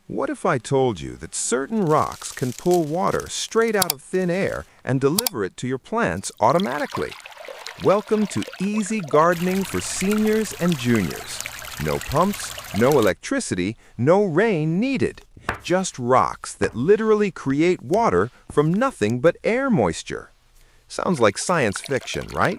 What if I told you that certain rocks can pull water straight out of thin air and deliver it to your plants automatically? Welcome to Easy Gardening for Seniors and Juniors. No pumps, no electricity, no rain needed. Just rocks that literally create water from nothing but air moisture. Sounds like science fiction, right?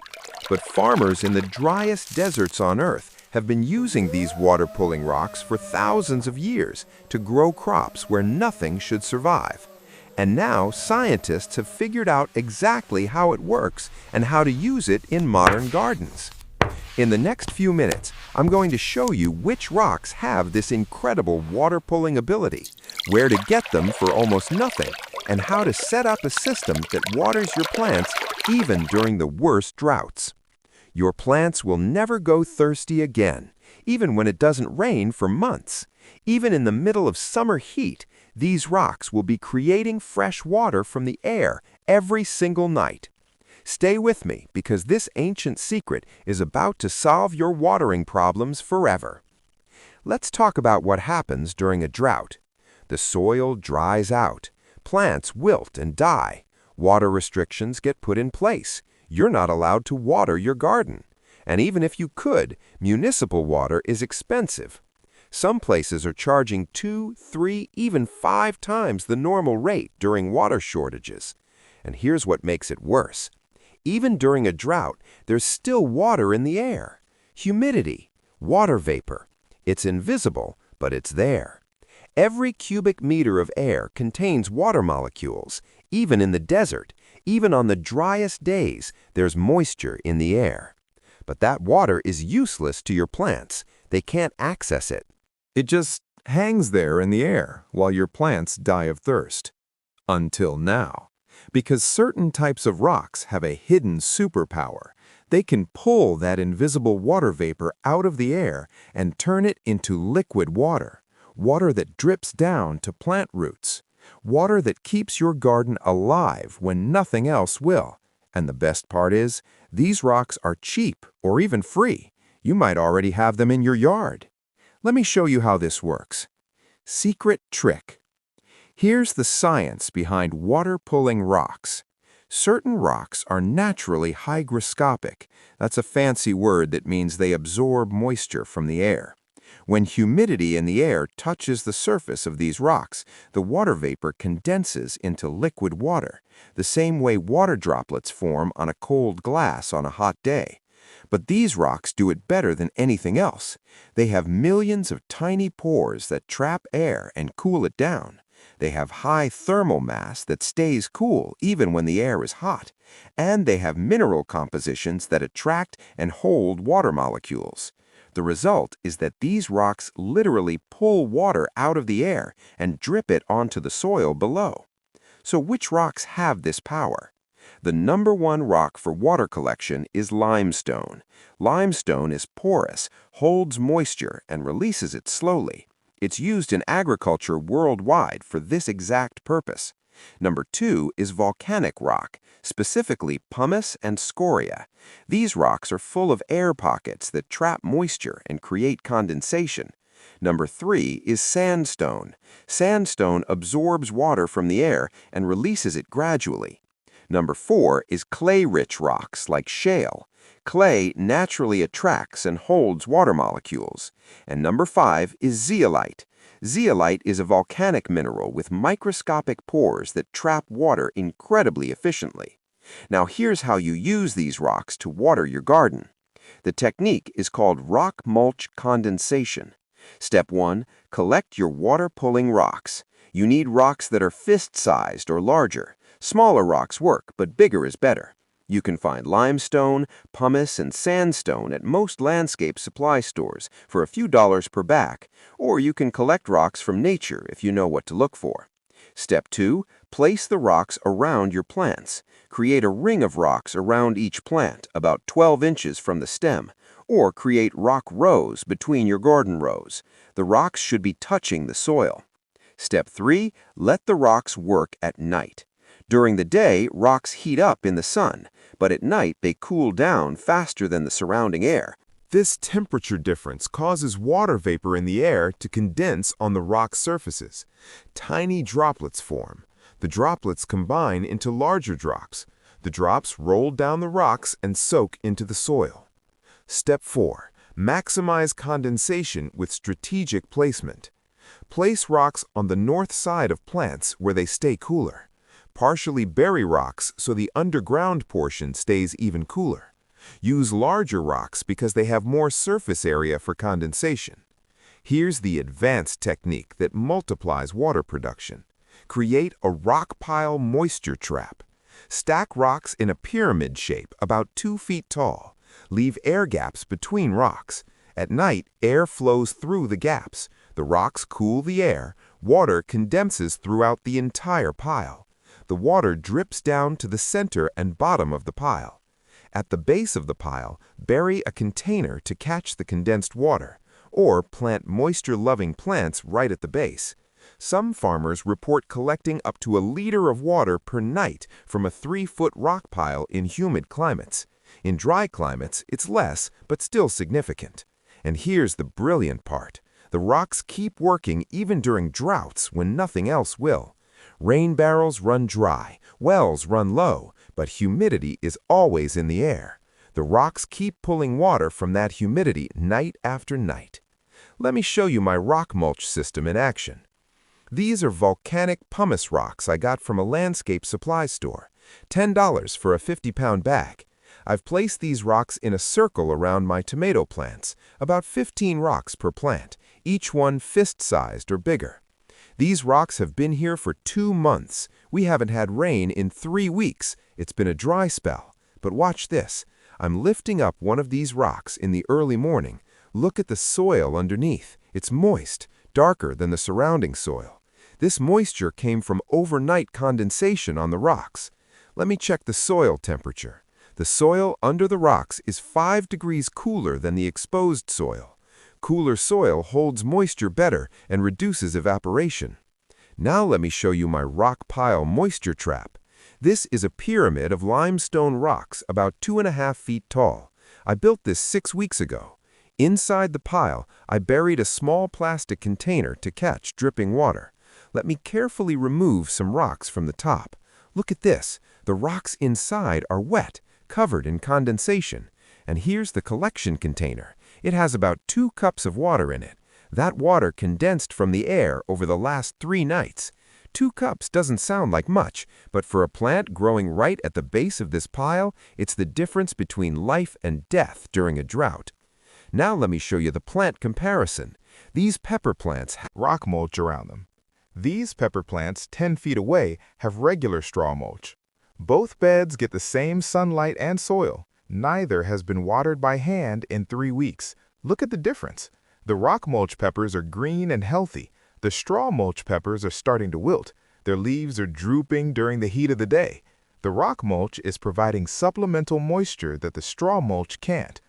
But farmers in the driest deserts on Earth have been using these water-pulling rocks for thousands of years to grow crops where nothing should survive. And now scientists have figured out exactly how it works and how to use it in modern gardens. In the next few minutes, I'm going to show you which rocks have this incredible water-pulling ability, where to get them for almost nothing, and how to set up a system that waters your plants even during the worst droughts. Your plants will never go thirsty again, even when it doesn't rain for months. Even in the middle of summer heat, these rocks will be creating fresh water from the air every single night. Stay with me because this ancient secret is about to solve your watering problems forever. Let's talk about what happens during a drought. The soil dries out, plants wilt and die, water restrictions get put in place. You're not allowed to water your garden. And even if you could, municipal water is expensive. Some places are charging 2, 3, even 5 times the normal rate during water shortages. And here's what makes it worse. Even during a drought, there's still water in the air. Humidity, water vapor. It's invisible, but it's there. Every cubic meter of air contains water molecules. Even in the desert, even on the driest days, there's moisture in the air. But that water is useless to your plants. They can't access it. It just hangs there in the air while your plants die of thirst. Until now. Because certain types of rocks have a hidden superpower. They can pull that invisible water vapor out of the air and turn it into liquid water. Water that drips down to plant roots. Water that keeps your garden alive when nothing else will. And the best part is, these rocks are cheap or even free. You might already have them in your yard. Let me show you how this works. Secret trick. Here's the science behind water-pulling rocks. Certain rocks are naturally hygroscopic. That's a fancy word that means they absorb moisture from the air. When humidity in the air touches the surface of these rocks, the water vapor condenses into liquid water, the same way water droplets form on a cold glass on a hot day. But these rocks do it better than anything else. They have millions of tiny pores that trap air and cool it down. They have high thermal mass that stays cool even when the air is hot. And they have mineral compositions that attract and hold water molecules. The result is that these rocks literally pull water out of the air and drip it onto the soil below. So which rocks have this power? The #1 rock for water collection is limestone. Limestone is porous, holds moisture, and releases it slowly. It's used in agriculture worldwide for this exact purpose. #2 is volcanic rock, specifically pumice and scoria. These rocks are full of air pockets that trap moisture and create condensation. #3 is sandstone. Sandstone absorbs water from the air and releases it gradually. #4 is clay-rich rocks like shale. Clay naturally attracts and holds water molecules. And #5 is zeolite. Zeolite is a volcanic mineral with microscopic pores that trap water incredibly efficiently. Now here's how you use these rocks to water your garden. The technique is called rock mulch condensation. Step 1, collect your water-pulling rocks. You need rocks that are fist-sized or larger. Smaller rocks work, but bigger is better. You can find limestone, pumice, and sandstone at most landscape supply stores for a few dollars per bag, or you can collect rocks from nature if you know what to look for. Step 2, place the rocks around your plants. Create a ring of rocks around each plant, about 12 inches from the stem, or create rock rows between your garden rows. The rocks should be touching the soil. Step 3, let the rocks work at night. During the day, rocks heat up in the sun, but at night they cool down faster than the surrounding air. This temperature difference causes water vapor in the air to condense on the rock surfaces. Tiny droplets form. The droplets combine into larger drops. The drops roll down the rocks and soak into the soil. Step 4. Maximize condensation with strategic placement. Place rocks on the north side of plants where they stay cooler. Partially bury rocks so the underground portion stays even cooler. Use larger rocks because they have more surface area for condensation. Here's the advanced technique that multiplies water production. Create a rock pile moisture trap. Stack rocks in a pyramid shape about 2 feet tall. Leave air gaps between rocks. At night, air flows through the gaps. The rocks cool the air. Water condenses throughout the entire pile. The water drips down to the center and bottom of the pile. At the base of the pile, bury a container to catch the condensed water, or plant moisture-loving plants right at the base. Some farmers report collecting up to 1 liter of water per night from a 3-foot rock pile in humid climates. In dry climates, it's less, but still significant. And here's the brilliant part. The rocks keep working even during droughts when nothing else will. Rain barrels run dry, wells run low, but humidity is always in the air. The rocks keep pulling water from that humidity night after night. Let me show you my rock mulch system in action. These are volcanic pumice rocks I got from a landscape supply store. $10 for a 50-pound bag. I've placed these rocks in a circle around my tomato plants, about 15 rocks per plant, each one fist-sized or bigger. These rocks have been here for 2 months. We haven't had rain in 3 weeks. It's been a dry spell. But watch this. I'm lifting up one of these rocks in the early morning. Look at the soil underneath. It's moist, darker than the surrounding soil. This moisture came from overnight condensation on the rocks. Let me check the soil temperature. The soil under the rocks is 5 degrees cooler than the exposed soil. Cooler soil holds moisture better and reduces evaporation. Now let me show you my rock pile moisture trap. This is a pyramid of limestone rocks about 2.5 feet tall. I built this 6 weeks ago. Inside the pile, I buried a small plastic container to catch dripping water. Let me carefully remove some rocks from the top. Look at this. The rocks inside are wet, covered in condensation. And here's the collection container. It has about 2 cups of water in it. That water condensed from the air over the last 3 nights. 2 cups doesn't sound like much, but for a plant growing right at the base of this pile, it's the difference between life and death during a drought. Now let me show you the plant comparison. These pepper plants have rock mulch around them. These pepper plants 10 feet away have regular straw mulch. Both beds get the same sunlight and soil. Neither has been watered by hand in 3 weeks. Look at the difference. The rock mulch peppers are green and healthy. The straw mulch peppers are starting to wilt. Their leaves are drooping during the heat of the day. The rock mulch is providing supplemental moisture that the straw mulch can't.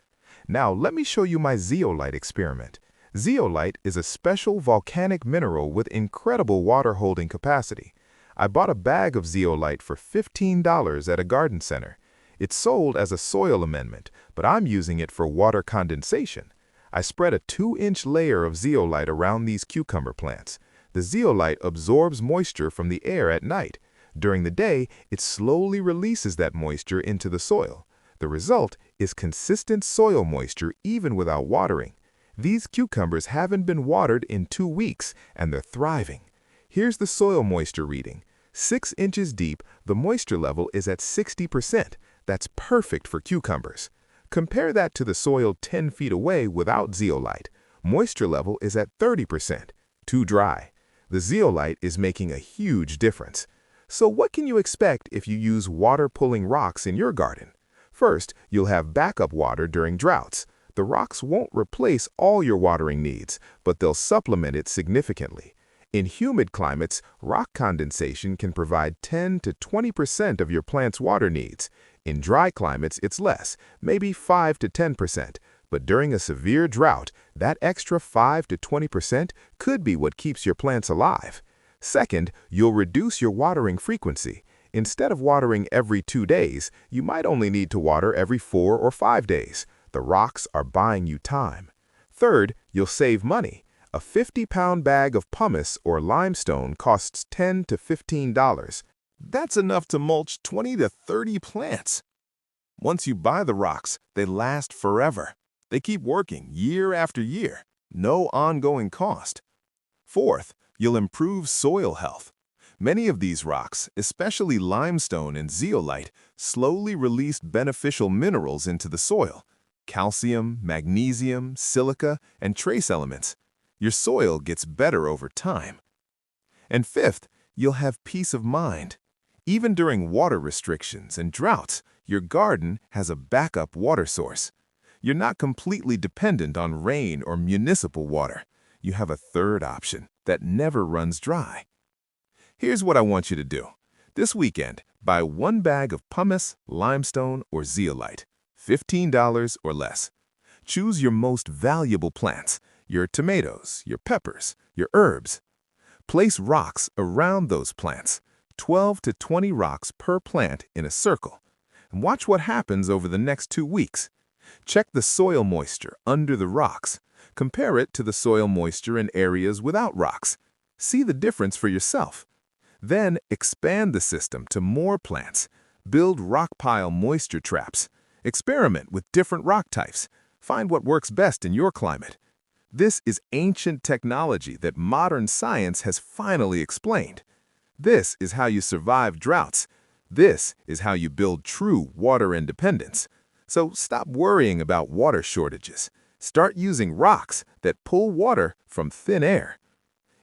Now let me show you my zeolite experiment. Zeolite is a special volcanic mineral with incredible water-holding capacity. I bought a bag of zeolite for $15 at a garden center. It's sold as a soil amendment, but I'm using it for water condensation. I spread a 2-inch layer of zeolite around these cucumber plants. The zeolite absorbs moisture from the air at night. During the day, it slowly releases that moisture into the soil. The result is consistent soil moisture even without watering. These cucumbers haven't been watered in 2 weeks, and they're thriving. Here's the soil moisture reading. 6 inches deep, the moisture level is at 60%. That's perfect for cucumbers. Compare that to the soil 10 feet away without zeolite. Moisture level is at 30%. Too dry. The zeolite is making a huge difference. So what can you expect if you use water-pulling rocks in your garden? First, you'll have backup water during droughts. The rocks won't replace all your watering needs, but they'll supplement it significantly. In humid climates, rock condensation can provide 10 to 20% of your plant's water needs. In dry climates, it's less, maybe 5 to 10%. But during a severe drought, that extra 5 to 20% could be what keeps your plants alive. Second, you'll reduce your watering frequency. Instead of watering every 2 days, you might only need to water every 4 or 5 days. The rocks are buying you time. Third, you'll save money. A 50-pound bag of pumice or limestone costs $10 to $15. That's enough to mulch 20 to 30 plants. Once you buy the rocks, they last forever. They keep working year after year. No ongoing cost. Fourth, you'll improve soil health. Many of these rocks, especially limestone and zeolite, slowly release beneficial minerals into the soil. Calcium, magnesium, silica, and trace elements. Your soil gets better over time. And fifth, you'll have peace of mind. Even during water restrictions and droughts, your garden has a backup water source. You're not completely dependent on rain or municipal water. You have a third option that never runs dry. Here's what I want you to do. This weekend, buy one bag of pumice, limestone, or zeolite, $15 or less. Choose your most valuable plants, your tomatoes, your peppers, your herbs. Place rocks around those plants, 12 to 20 rocks per plant in a circle, and watch what happens over the next 2 weeks. Check the soil moisture under the rocks. Compare it to the soil moisture in areas without rocks. See the difference for yourself. Then expand the system to more plants. Build rock pile moisture traps. Experiment with different rock types. Find what works best in your climate. This is ancient technology that modern science has finally explained. This is how you survive droughts. This is how you build true water independence. So stop worrying about water shortages. Start using rocks that pull water from thin air.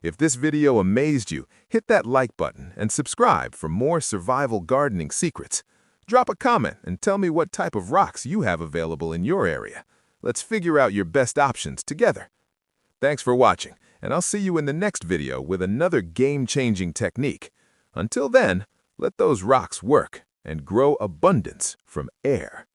If this video amazed you, hit that like button and subscribe for more survival gardening secrets. Drop a comment and tell me what type of rocks you have available in your area. Let's figure out your best options together. Thanks for watching, and I'll see you in the next video with another game-changing technique. Until then, let those rocks work and grow abundance from air.